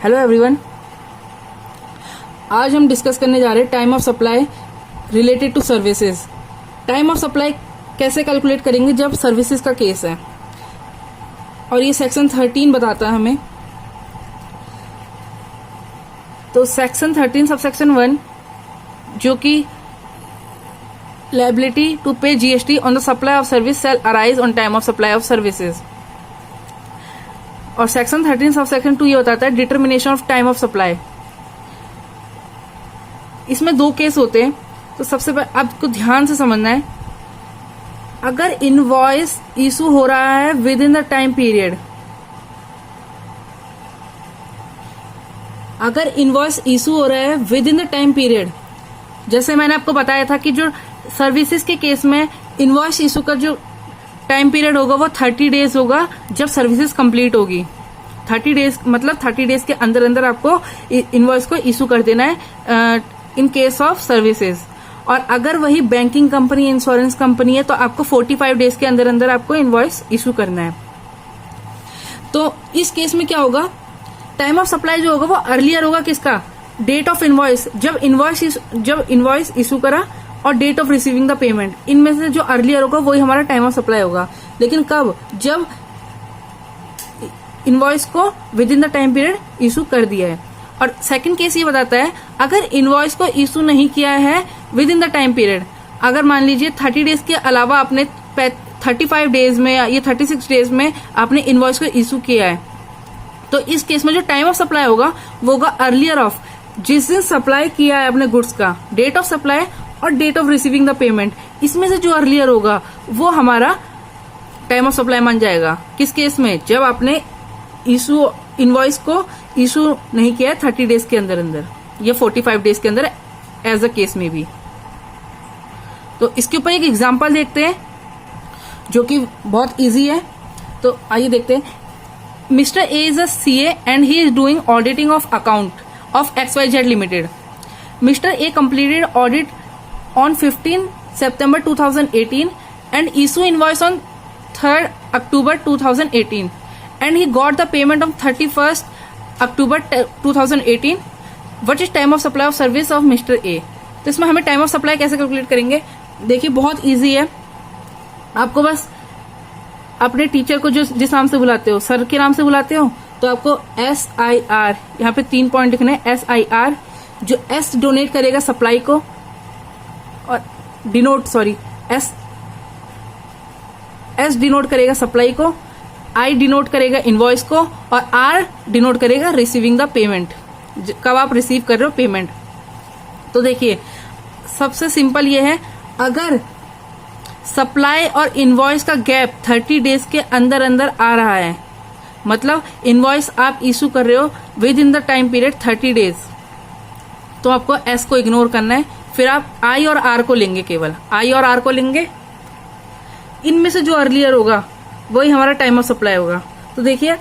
Hello everyone, आज हम discuss करने जा रहे हैं time of supply related to services. Time of supply कैसे कैलकुलेट करेंगे जब सर्विसेज का केस है, और ये सेक्शन 13 बताता है हमें। तो सेक्शन 13 सबसेक्शन 1 जो कि लायबिलिटी टू पे GST on the supply of service shell arise on time of supply of services, और सेक्शन 13 सबसेक्शन 2 ये बताता है determination of time of supply. इसमें दो केस होते हैं, तो सबसे पहले आपको ध्यान से समझना है। अगर इनवॉइस इशू हो रहा है with in the time period, अगर इनवॉइस इशू हो रहा है with in the time period, जैसे मैंने आपको बताया था कि जो सर्विसेज के केस में इनवॉइस इशू का जो टाइम पीरियड होगा वो 30 डेज होगा जब सर्विसेज कंप्लीट होगी। 30 डेज मतलब 30 डेज के अंदर अंदर आपको इनवॉइस को इशू कर देना है इन केस ऑफ सर्विसेज। और अगर वही बैंकिंग कंपनी, इंश्योरेंस कंपनी है तो आपको 45 डेज के अंदर अंदर आपको इनवॉइस इशू करना है। तो इस केस में क्या होगा, टाइम ऑफ सप्लाई जो होगा वो अर्लियर होगा किसका, डेट ऑफ इनवॉइस, जब इनवॉइस इशू करा, और date of receiving the payment, इनमें से जो अर्लियर होगा वही हमारा टाइम ऑफ सप्लाई होगा। लेकिन कब, जब इनवॉइस को with in the time period issue कर दिया है। और सेकंड केस ये बताता है अगर इनवॉइस को इशू नहीं किया है with in the time period, अगर मान लीजिए 30 डेज के अलावा आपने 35 डेज में या 36 डेज में आपने इनवॉइस को इशू किया है, तो इस केस में जो टाइम ऑफ सप्लाई होगा वो होगा अर्लियर ऑफ जिस दिन सप्लाई किया है अपने गुड्स का, डेट ऑफ सप्लाई और date of receiving the payment, इसमें से जो अर्लियर होगा वो हमारा टाइम ऑफ सप्लाई मान जाएगा। किस केस में, जब आपने इनवॉइस को इशू नहीं किया है 30 डेज के अंदर अंदर या 45 डेज के अंदर, एज अ केस में भी। तो इसके ऊपर एक एग्जांपल देखते हैं जो कि बहुत इजी है। तो आइए देखते हैं। Mister A is a CA and he is doing auditing of account of XYZ limited. Mister A completed audit on 15 September 2018 and issue invoice on 3rd October 2018 and he got the payment on 31st October 2018. What is time of supply of service of Mr. A? तो इसमें हमें time of supply कैसे calculate करेंगे, देखिए बहुत easy है। आपको बस अपने टीचर को जो जिस नाम से बुलाते हो, सर के नाम से बुलाते हो, तो आपको SIR, यहाँ पे 3 पॉइंट लिखने हैं। SIR जो S डोनेट करेगा सप्लाई को, और एस डिनोट करेगा सप्लाई को, आई डिनोट करेगा इनवॉइस को, और आर डिनोट करेगा रिसीविंग द पेमेंट, कब आप रिसीव कर रहे हो पेमेंट। तो देखिए सबसे सिंपल ये है, अगर सप्लाई और इनवॉइस का गैप 30 डेज के अंदर अंदर आ रहा है, मतलब इनवॉइस आप इशू कर रहे हो with in the time period 30 days, तो आपको एस को इग्नोर करना है। फिर आप आई और आर को लेंगे, केवल आई और आर को लेंगे। इनमें से जो अर्लियर होगा वही हमारा टाइम ऑफ सप्लाई होगा। तो देखिए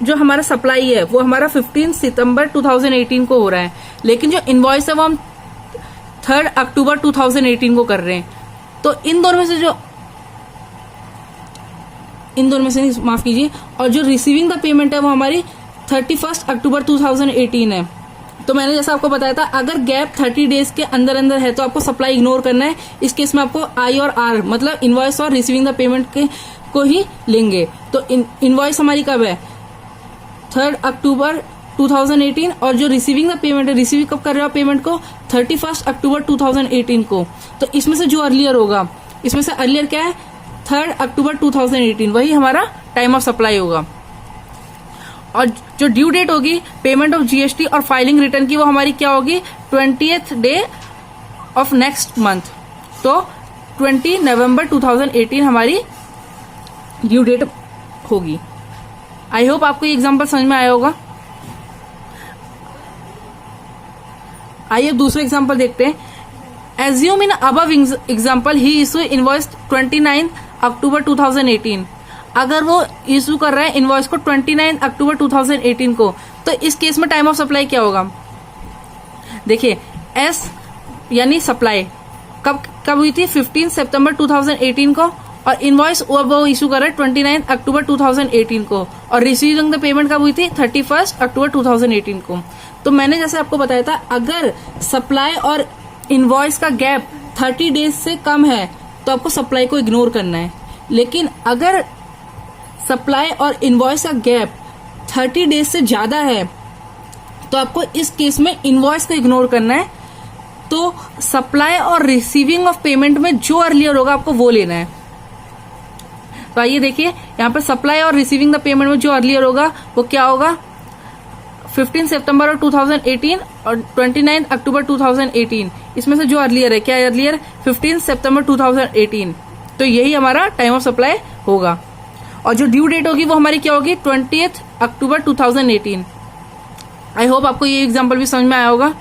जो हमारा सप्लाई है वो हमारा 15 सितंबर 2018 को हो रहा है, लेकिन जो इनवॉइस है वो हम 3rd अक्टूबर 2018 को कर रहे हैं। तो इन दोनों में से नहीं, माफ कीजिए, और जो रिसीविंग द पेमेंट है वो हमारी 31 अक्टूबर 2018 है। तो मैंने जैसा आपको बताया था, अगर गैप 30 डेज के अंदर अंदर है तो आपको सप्लाई इग्नोर करना है। इस केस में आपको आई और आर मतलब इनवॉइस और रिसीविंग द पेमेंट को ही लेंगे। तो इनवॉइस हमारी कब है, 3rd अक्टूबर 2018, और जो रिसीविंग द पेमेंट है, रिसीव कब कर रहे हो पेमेंट को, 31 अक्टूबर 2018 को। तो इसमें से जो अर्लियर होगा, इसमें से अर्लियर क्या है, 3rd अक्टूबर 2018, वही हमारा टाइम ऑफ सप्लाई होगा। और जो ड्यू डेट होगी पेमेंट ऑफ जीएसटी और फाइलिंग रिटर्न की, वो हमारी क्या होगी, 20th day of next month. तो 20 नवंबर 2018 हमारी ड्यू डेट होगी। आई होप आपको ये एग्जांपल समझ में आया होगा। आइए दूसरा एग्जांपल देखते हैं। Assume in above example he issue invoice 29 अक्टूबर 2018। अगर वो इशू कर रहा है इनवॉइस को 29 अक्टूबर 2018 को, तो इस केस में टाइम ऑफ सप्लाई क्या होगा, देखिए एस यानी सप्लाई कब हुई थी, 15 सितंबर 2018 को, और इनवॉइस वो इशू कर रहा है 29 अक्टूबर 2018 को, और रिसीविंग द पेमेंट कब हुई थी 31 अक्टूबर 2018 को। तो मैंने जैसे आपको बताया था, अगर सप्लाई और इनवॉइस का गैप 30 डेज से कम है तो आपको सप्लाई को इग्नोर करना है, लेकिन अगर सप्लाई और इनवॉइस का गैप 30 डेज से ज्यादा है तो आपको इस केस में इनवॉइस को इग्नोर करना है। तो सप्लाई और रिसीविंग ऑफ पेमेंट में जो अर्लियर होगा आपको वो लेना है। तो आइए देखिए, यहाँ पर सप्लाई और रिसीविंग द पेमेंट में जो अर्लियर होगा वो क्या होगा, 15 सितंबर 2018 और 29 अक्टूबर 2018, इसमें से जो अर्लियर है, क्या अर्लियर 15 सितंबर 2018, तो यही हमारा टाइम ऑफ सप्लाई होगा। और जो ड्यू डेट होगी वो हमारी क्या होगी 20 अक्टूबर 2018। आई होप आपको ये एग्जांपल भी समझ में आया होगा।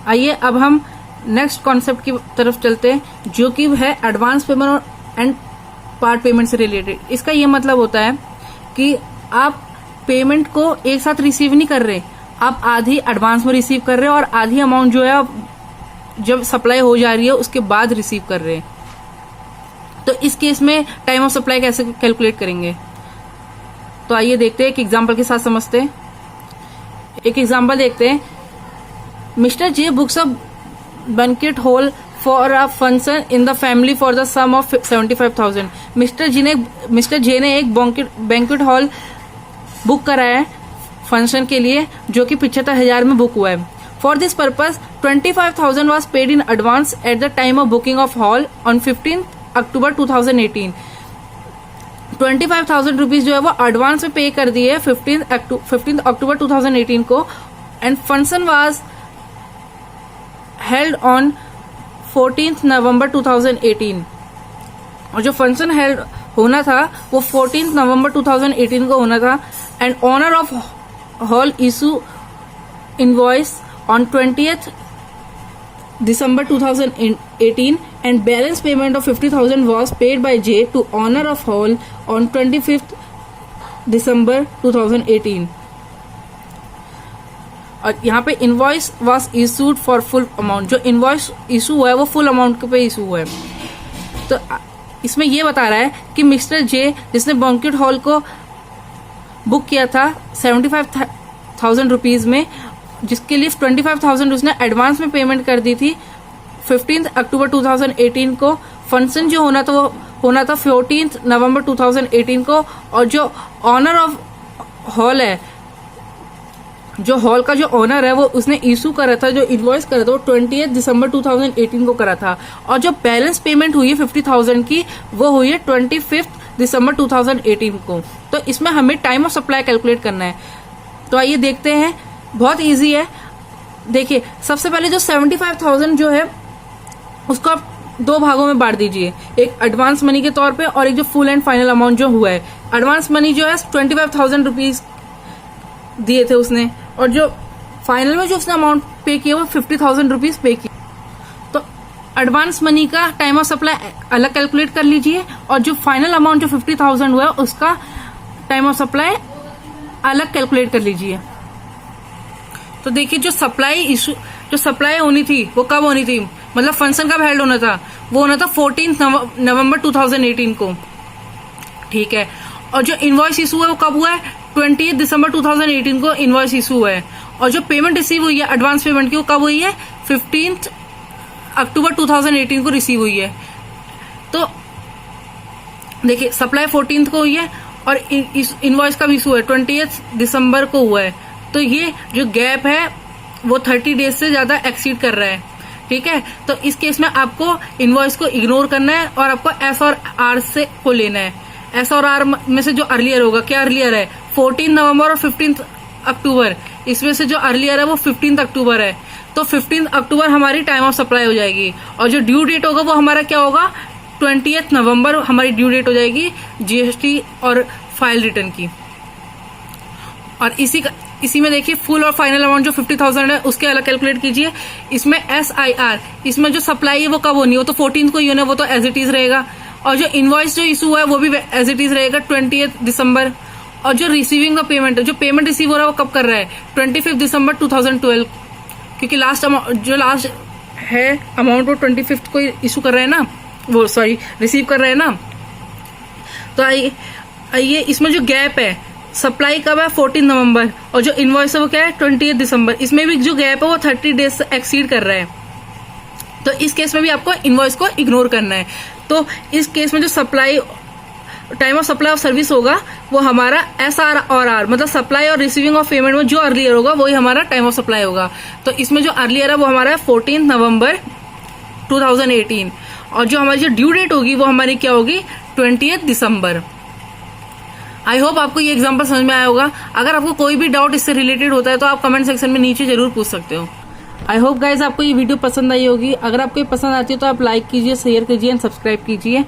आइए अब हम नेक्स्ट कॉन्सेप्ट की तरफ चलते हैं, जो कि है advance payment and part payment से रिलेटेड। इसका ये मतलब होता है कि आप पेमेंट को एक साथ रिसीव नहीं कर रहे, आप आधी एडवांस में रिसीव कर रहे हो और आधी अमाउंट जो है आप जब सप्लाई हो जा रही है उसके बाद रिसीव कर रहे हैं। तो इस केस में टाइम ऑफ सप्लाई कैसे कैलकुलेट करेंगे, तो आइए देखते हैं, एक एग्जांपल के साथ समझते हैं। एक एग्जांपल देखते हैं। Mister J books a banquet hall for a function in the family for the sum of 75,000। Mister J ने एक बैंक्वेट हॉल बुक कराया है फंक्शन के लिए, जो कि 75,000 में बुक हुआ है। For this purpose 25,000 was paid in advance at the time of booking of hall on 15 October 2018। 25,000 rupees जो है वो एडवांस में पे कर दिए 15 अक्टूबर 2018 को, and function was held on 14 नवंबर 2018। और जो फंक्शन हेल्ड होना था वो 14 नवंबर 2018 को होना था, and owner of hall issue invoice on 20th December 2018 and balance payment of 50,000 was paid by J to owner of hall on 25th December 2018। और यहाँ पे invoice was issued for full amount, जो इनवॉइस इशू हुआ है वो full amount पे issue हुआ है। तो इसमें ये बता रहा है कि मिस्टर जे, जिसने बैंक्वेट हॉल को बुक किया था 75,000 रुपीज में, जिसके लिए 25,000 उसने एडवांस में पेमेंट कर दी थी 15 अक्टूबर 2018 को। फंक्शन जो होना था वो होना था 14 नवंबर 2018 को, और जो ऑनर ऑफ हॉल है, जो हॉल का जो ऑनर है, वो उसने इशू करा था, जो इनवॉइस करा था वो 20 दिसंबर 2018 को करा था। और जो बैलेंस पेमेंट हुई है 50,000 की, वो हुई है 25 दिसंबर 2018 को। तो इसमें हमें टाइम ऑफ सप्लाई कैलकुलेट करना है। तो आइए देखते हैं, बहुत इजी है। देखिए, सबसे पहले जो 75,000 जो है उसको आप दो भागों में बांट दीजिए, एक एडवांस मनी के तौर पे और एक जो फुल एंड फाइनल अमाउंट जो हुआ है। एडवांस मनी जो है 25,000 रुपीज दिए थे उसने, और जो फाइनल में जो उसने अमाउंट पे किया वो 50,000 रुपीज पे किया। तो एडवांस मनी का टाइम ऑफ सप्लाई अलग कैलकुलेट कर लीजिए, और जो फाइनल अमाउंट जो 50,000 हुआ है उसका टाइम ऑफ सप्लाई अलग कैलकुलेट कर लीजिए। तो देखिए, जो सप्लाई होनी थी वो कब होनी थी, मतलब फंक्शन कब हेल्ड होना था, वो होना था 14 नवंबर 2018 को, ठीक है। और जो इनवॉइस इशू है वो कब हुआ है 20 दिसंबर 2018 को इनवॉइस इशू हुआ है। और जो पेमेंट रिसीव हुई है एडवांस पेमेंट की, वो कब हुई है 15 अक्टूबर 2018 को रिसीव हुई है। तो देखिए, सप्लाई 14 को हुई है और इनवॉइस का इशू है 20 दिसंबर को हुआ है। तो ये जो गैप है वो 30 डेज से ज्यादा एक्सीड कर रहा है, ठीक है। तो इस केस में आपको इनवॉइस को इग्नोर करना है और आपको एस और आर से को लेना है। एस और आर में से जो अर्लियर होगा, क्या अर्लियर है 14 नवंबर और 15 अक्टूबर, इसमें से जो अर्लियर है वो 15 अक्टूबर है। तो 15 अक्टूबर हमारी टाइम ऑफ सप्लाई हो जाएगी, और जो ड्यू डेट होगा वो हमारा क्या होगा 20 नवंबर हमारी ड्यू डेट हो जाएगी जीएसटी और फाइल रिटर्न की। और इसी में देखिए, फुल और फाइनल अमाउंट जो 50,000 है उसके अलग कैलकुलेट कीजिए। इसमें SIR, इसमें जो सप्लाई है वो कब होनी है, वो तो 14 को ही होना है, वो तो एज इट इज रहेगा। और जो इनवॉइस जो इशू है वो भी एज इट इज रहेगा 20 दिसंबर। और जो रिसीविंग का पेमेंट है, जो पेमेंट रिसीव हो रहा है वो कब कर रहा है 25 दिसंबर 2012, क्योंकि लास्ट है अमाउंट वो 25 को इशू कर रहा है ना, वो सॉरी रिसीव कर रहे हैं ना। तो आइए इसमें जो गैप है, सप्लाई कब है 14 नवंबर, और जो इनवॉइस है वो क्या है 28 दिसंबर। इसमें भी जो गैप है वो 30 डेज से एक्सीड कर रहा है। तो इस केस में भी आपको इनवॉइस को इग्नोर करना है। तो इस केस में जो supply time of supply of service होगा वो हमारा SR और R, मतलब सप्लाई और रिसीविंग ऑफ पेमेंट में जो अर्लियर होगा वही हमारा टाइम ऑफ सप्लाई होगा। तो इसमें जो अर्लियर है वो हमारा है 14 नवंबर 2018, और जो हमारी जो ड्यू डेट होगी वो हमारी क्या होगी 20 दिसंबर। आई होप आपको ये एग्जांपल समझ में आया होगा। अगर आपको कोई भी डाउट इससे रिलेटेड होता है तो आप कमेंट सेक्शन में नीचे जरूर पूछ सकते हो। आई होप गाइज आपको ये वीडियो पसंद आई होगी। अगर आपको ये पसंद आती है तो आप लाइक कीजिए, शेयर कीजिए एंड सब्सक्राइब कीजिए।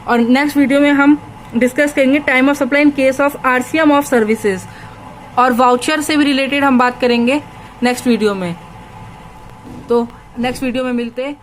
और नेक्स्ट वीडियो में हम डिस्कस करेंगे time of supply in case of RCM of services, और वाउचर से भी रिलेटेड हम बात करेंगे नेक्स्ट वीडियो में। तो नेक्स्ट वीडियो में मिलते हैं।